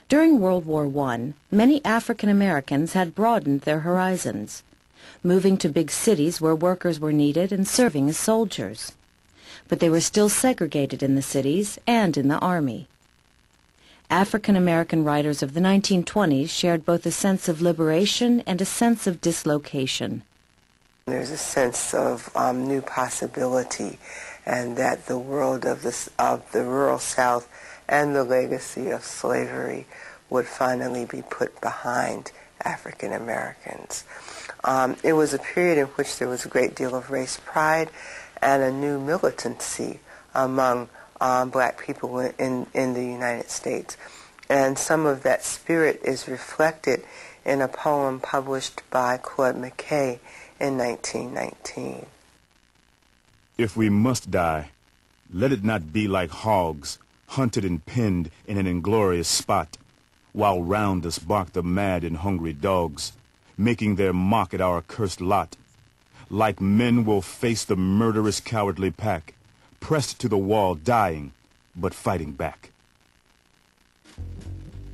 During World War I, many African Americans had broadened their horizons, moving to big cities where workers were needed and serving as soldiers. But they were still segregated in the cities and in the Army. African American writers of the 1920s shared both a sense of liberation and a sense of dislocation. There's a sense of new possibility, and that the world of the rural South and the legacy of slavery would finally be put behind African Americans. It was a period in which there was a great deal of race pride and a new militancy among black people in the United States. And some of that spirit is reflected in a poem published by Claude McKay in 1919. If we must die, let it not be like hogs, hunted and pinned in an inglorious spot, while round us bark the mad and hungry dogs, making their mock at our accursed lot. Like men we'll face the murderous cowardly pack, pressed to the wall, dying, but fighting back.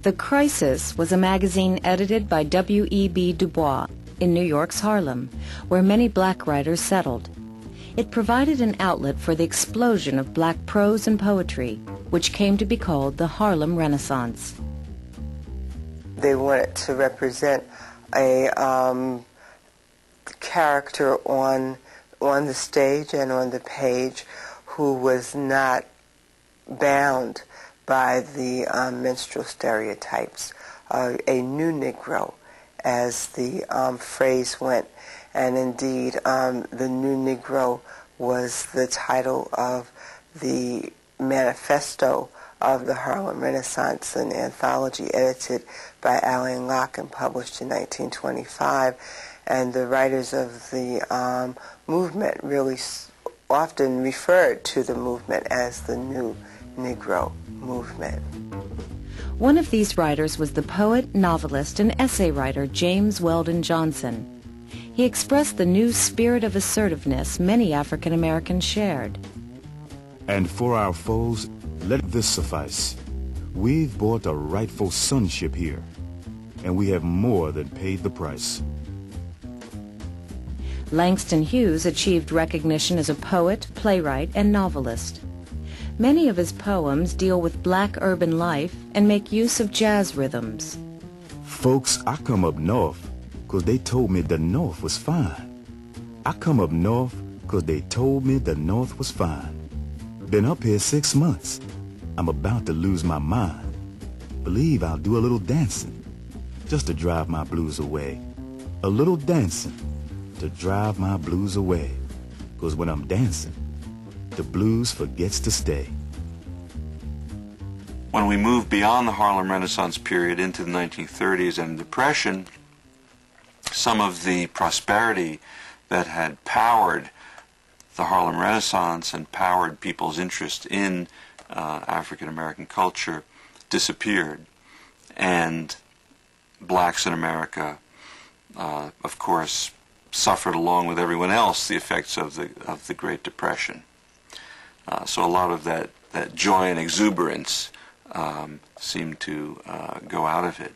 The Crisis was a magazine edited by W.E.B. Du Bois in New York's Harlem, where many black writers settled. It provided an outlet for the explosion of black prose and poetry, which came to be called the Harlem Renaissance. They wanted to represent a character on the stage and on the page who was not bound by the minstrel stereotypes, a new Negro, as the phrase went. And indeed, the New Negro was the title of the manifesto of the Harlem Renaissance, an anthology edited by Alain Locke and published in 1925. And the writers of the movement really often referred to the movement as the New Negro movement. One of these writers was the poet, novelist, and essay writer James Weldon Johnson. He expressed the new spirit of assertiveness many African Americans shared. And for our foes, let this suffice. We've bought a rightful sonship here, and we have more than paid the price. Langston Hughes achieved recognition as a poet, playwright, and novelist. Many of his poems deal with black urban life and make use of jazz rhythms. Folks, I come up north 'cause they told me the north was fine. I come up north 'cause they told me the north was fine. Been up here 6 months. I'm about to lose my mind. Believe I'll do a little dancing just to drive my blues away. A little dancing to drive my blues away. 'Cause when I'm dancing, the blues forgets to stay. When we move beyond the Harlem Renaissance period into the 1930s and Depression, some of the prosperity that had powered the Harlem Renaissance and powered people's interest in African American culture disappeared. And blacks in America, of course, suffered along with everyone else the effects of the Great Depression. So a lot of that joy and exuberance seemed to go out of it.